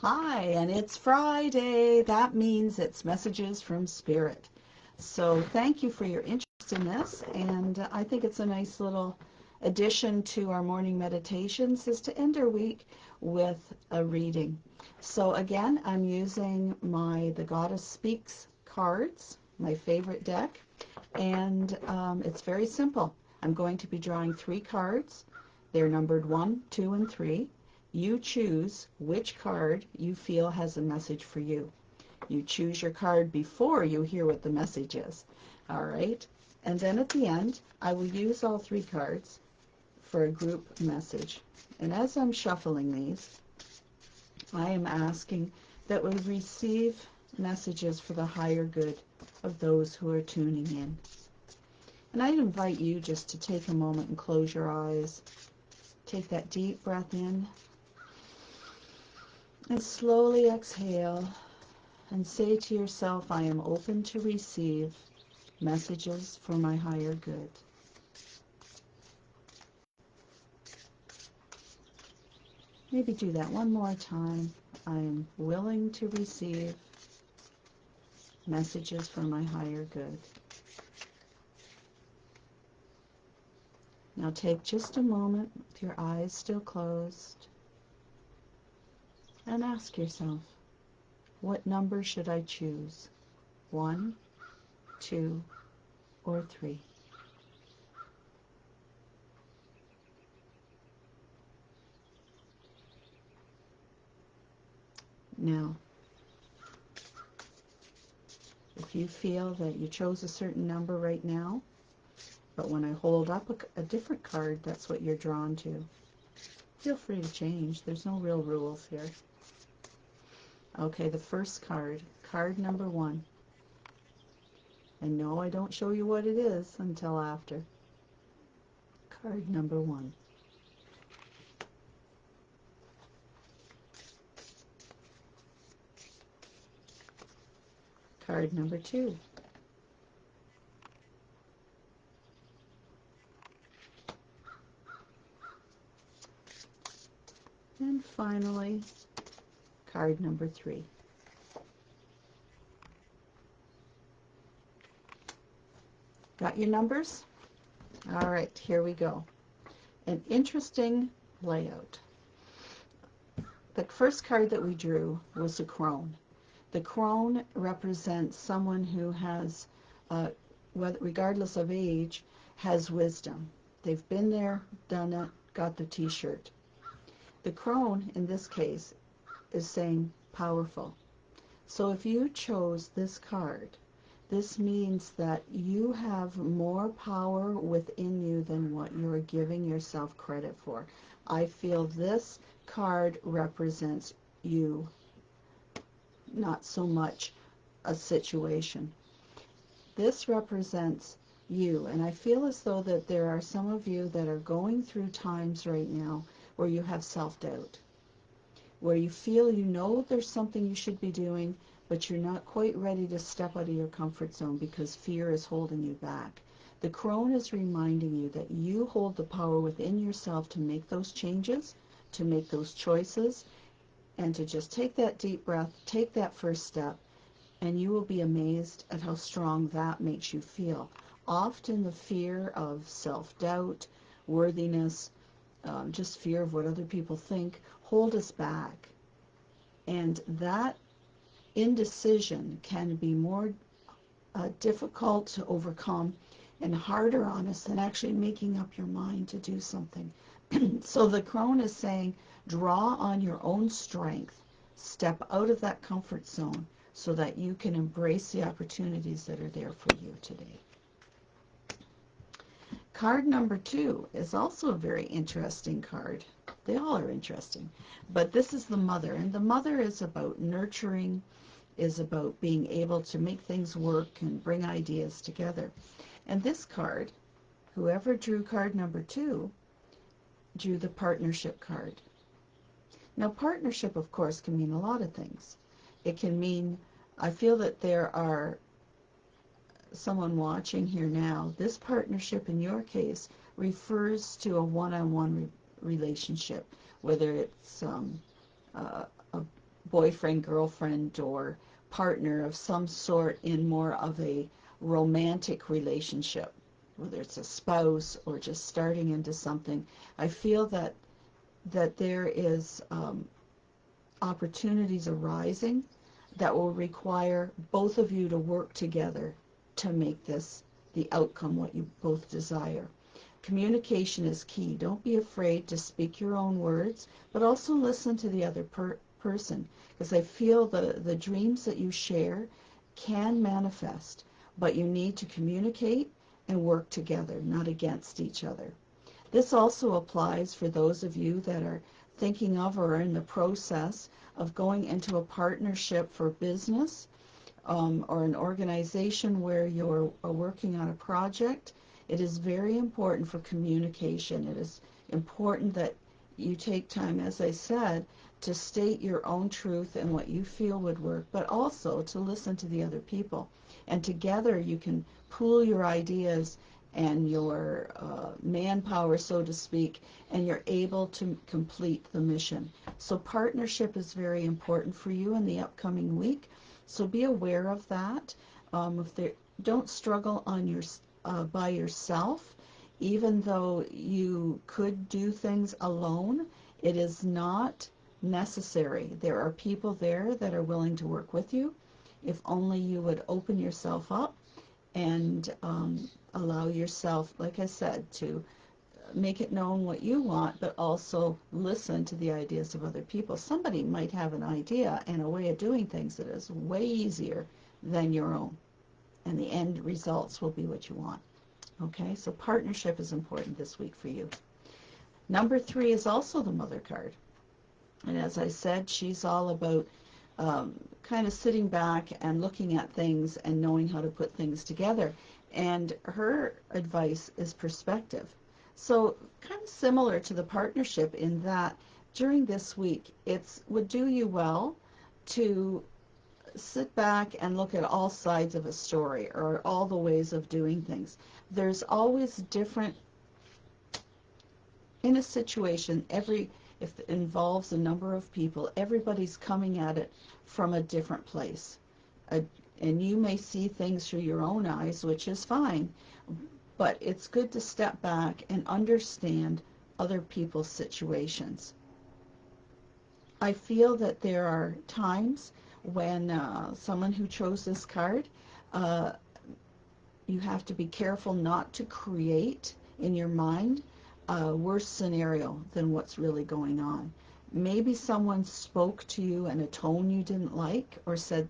Hi, and it's Friday. That means it's Messages from Spirit. So thank you for your interest in this, and I think it's a nice little addition to our morning meditations is to end our week with a reading. So again, I'm using my The Goddess Speaks cards, my favorite deck, and it's very simple. I'm going to be drawing 3 cards. They're numbered 1, 2, and 3. You choose which card you feel has a message for you. You choose your card before you hear what the message is. All right? And then at the end, I will use all 3 cards for a group message. And as I'm shuffling these, I am asking that we receive messages for the higher good of those who are tuning in. And I invite you just to take a moment and close your eyes. Take that deep breath in. And slowly exhale and say to yourself, I am open to receive messages for my higher good. Maybe do that one more time. I am willing to receive messages for my higher good. Now take just a moment with your eyes still closed and ask yourself, what number should I choose? 1, 2, or 3? Now, if you feel that you chose a certain number right now, but when I hold up a different card, that's what you're drawn to, feel free to change. There's no real rules here. Okay, the first card, card number 1. And no, I don't show you what it is until after. Card number 1. Card number 2. And finally, card number 3. Got your numbers? All right, here we go. An interesting layout. The first card that we drew was the crone. The crone represents someone who has, regardless of age, has wisdom. They've been there, done it, got the t-shirt. The crone, in this case, is saying powerful. So if you chose this card, this means that you have more power within you than what you're giving yourself credit for. I feel this card represents you, not so much a situation. This represents you, and I feel as though that there are some of you that are going through times right now where you have self-doubt, where you feel you know there's something you should be doing, but you're not quite ready to step out of your comfort zone because fear is holding you back. The crone is reminding you that you hold the power within yourself to make those changes, to make those choices, and to just take that deep breath, take that first step, and you will be amazed at how strong that makes you feel. Often the fear of self-doubt, worthiness, just fear of what other people think, hold us back. And that indecision can be more difficult to overcome and harder on us than actually making up your mind to do something. So the crone is saying, draw on your own strength, step out of that comfort zone so that you can embrace the opportunities that are there for you today. Card number 2 is also a very interesting card. They all are interesting, but this is the mother, and the mother is about nurturing, is about being able to make things work and bring ideas together. And this card, whoever drew card number 2, drew the partnership card. Now, partnership, of course, can mean a lot of things. It can mean, I feel that there are someone watching here now. This partnership, in your case, refers to a one-on-one relationship, whether it's a boyfriend, girlfriend, or partner of some sort in more of a romantic relationship, whether it's a spouse or just starting into something. I feel that there is opportunities arising that will require both of you to work together to make this the outcome what you both desire. Communication is key. Don't be afraid to speak your own words, but also listen to the other person, because I feel the dreams that you share can manifest, but you need to communicate and work together, not against each other. This also applies for those of you that are thinking of or are in the process of going into a partnership for business, or an organization where you're working on a project. It is very important for communication. It is important that you take time, as I said, to state your own truth and what you feel would work, but also to listen to the other people. And together you can pool your ideas and your manpower, so to speak, and you're able to complete the mission. So partnership is very important for you in the upcoming week. So be aware of that. Don't struggle on by yourself. Even though you could do things alone, it is not necessary. There are people there that are willing to work with you. If only you would open yourself up and allow yourself, like I said, to make it known what you want, but also listen to the ideas of other people. Somebody might have an idea and a way of doing things that is way easier than your own, and the end results will be what you want. Okay, so partnership is important this week for you. Number 3 is also the Mother card. And as I said, she's all about kind of sitting back and looking at things and knowing how to put things together. And her advice is perspective. So kind of similar to the partnership in that during this week, it would do you well to sit back and look at all sides of a story or all the ways of doing things. There's always different, in a situation, if it involves a number of people, everybody's coming at it from a different place. And you may see things through your own eyes, which is fine, but it's good to step back and understand other people's situations. I feel that there are times when someone who chose this card, you have to be careful not to create in your mind a worse scenario than what's really going on. Maybe someone spoke to you in a tone you didn't like or said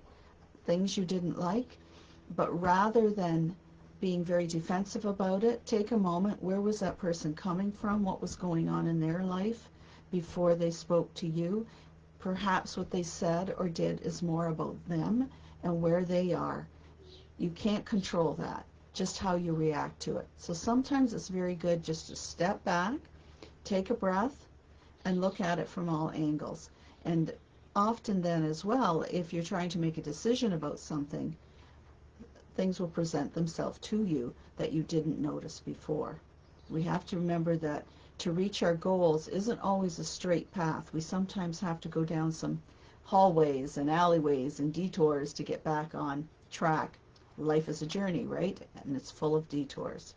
things you didn't like, but rather than being very defensive about it, take a moment. Where was that person coming from? What was going on in their life before they spoke to you? Perhaps what they said or did is more about them and where they are. You can't control that, just how you react to it. So sometimes it's very good just to step back, take a breath, and look at it from all angles. And often then as well, if you're trying to make a decision about something, things will present themselves to you that you didn't notice before. We have to remember that to reach our goals isn't always a straight path. We sometimes have to go down some hallways and alleyways and detours to get back on track. Life is a journey, right? And it's full of detours.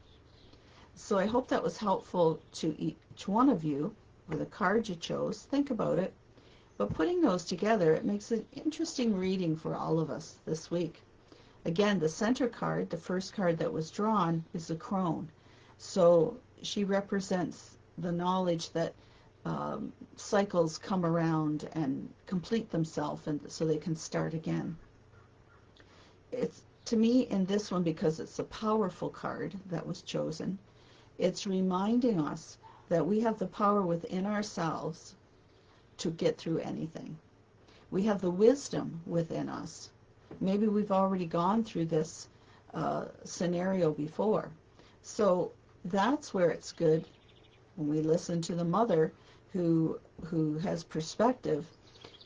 So I hope that was helpful to each one of you with the card you chose. Think about it. But putting those together, it makes an interesting reading for all of us this week. Again, the center card, the first card that was drawn, is the crone. So she represents the knowledge that cycles come around and complete themselves, and so they can start again. It's, to me, in this one, because it's a powerful card that was chosen, it's reminding us that we have the power within ourselves to get through anything. We have the wisdom within us. Maybe we've already gone through this scenario before. So that's where it's good when we listen to the mother who has perspective,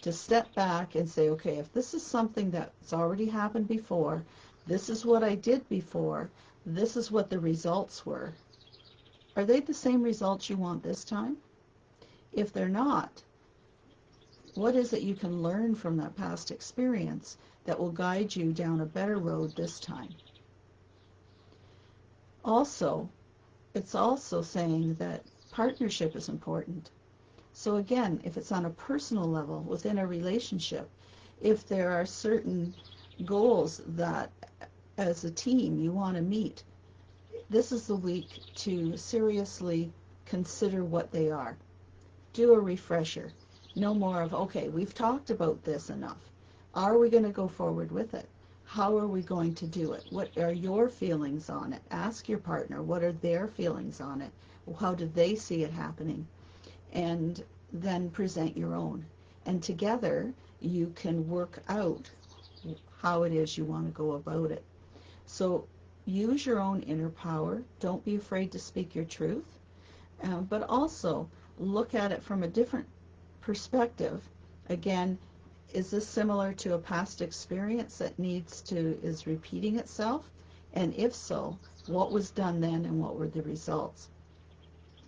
to step back and say, okay, if this is something that's already happened before, this is what I did before, this is what the results were. Are they the same results you want this time? If they're not, What is it you can learn from that past experience that will guide you down a better road this time? Also, it's also saying that partnership is important. So again, if it's on a personal level within a relationship, if there are certain goals that as a team you want to meet, this is the week to seriously consider what they are. Do a refresher. No more of, okay, we've talked about this enough. Are we going to go forward with it? How are we going to do it? What are your feelings on it? Ask your partner, what are their feelings on it? How do they see it happening? And then present your own. And together you can work out how it is you want to go about it. So use your own inner power. Don't be afraid to speak your truth. But also look at it from a different perspective. Again, is this similar to a past experience that is repeating itself? And if so, what was done then and what were the results?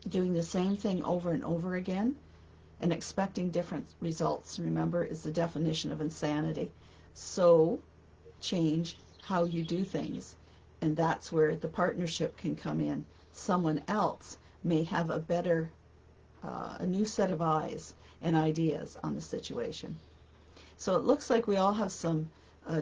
Doing the same thing over and over again and expecting different results, remember, is the definition of insanity. So change how you do things. And that's where the partnership can come in. Someone else may have a new set of eyes and ideas on the situation. So it looks like we all have some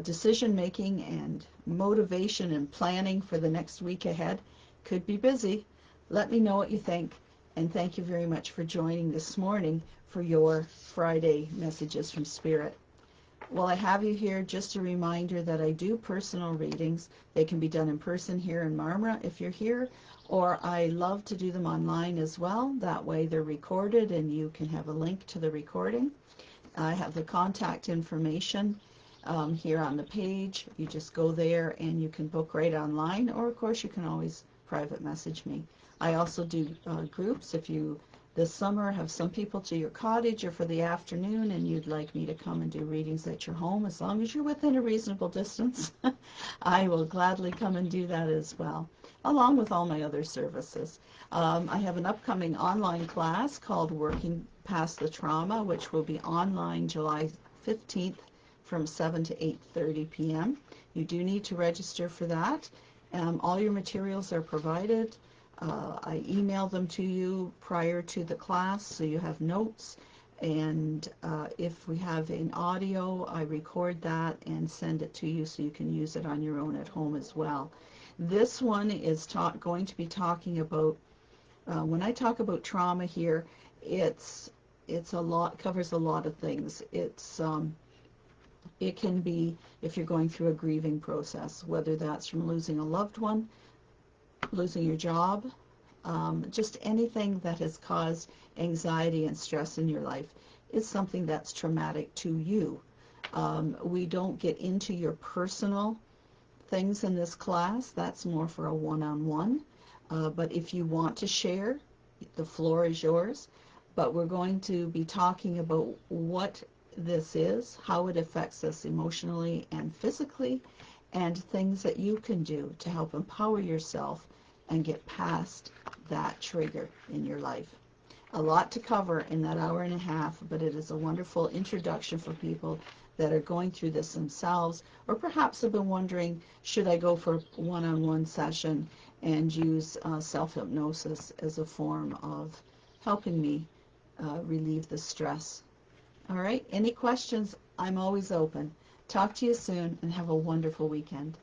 decision making and motivation and planning for the next week ahead. Could be busy. Let me know what you think. And thank you very much for joining this morning for your Friday Messages from Spirit. While I have you here, just a reminder that I do personal readings. They can be done in person here in Marmora if you're here, or I love to do them online as well. That way they're recorded and you can have a link to the recording. I have the contact information here on the page. You just go there and you can book right online, or of course you can always private message me. I also do groups. If you this summer have some people to your cottage or for the afternoon and you'd like me to come and do readings at your home, as long as you're within a reasonable distance, I will gladly come and do that as well, along with all my other services. I have an upcoming online class called Working Past the Trauma, which will be online July 15th from 7 to 8:30 p.m. You do need to register for that. All your materials are provided. I email them to you prior to the class so you have notes, and if we have an audio, I record that and send it to you so you can use it on your own at home as well. This one is going to be talking about, when I talk about trauma here, it's covers a lot of things. It can be if you're going through a grieving process, whether that's from losing a loved one, losing your job, just anything that has caused anxiety and stress in your life is something that's traumatic to you. We don't get into your personal things in this class. That's more for a one-on-one. But if you want to share, the floor is yours. But we're going to be talking about what this is, how it affects us emotionally and physically, and things that you can do to help empower yourself and get past that trigger in your life. A lot to cover in that hour and a half, but it is a wonderful introduction for people that are going through this themselves, or perhaps have been wondering, should I go for a one-on-one session and use self-hypnosis as a form of helping me relieve the stress. All right, any questions? I'm always open. Talk to you soon and have a wonderful weekend.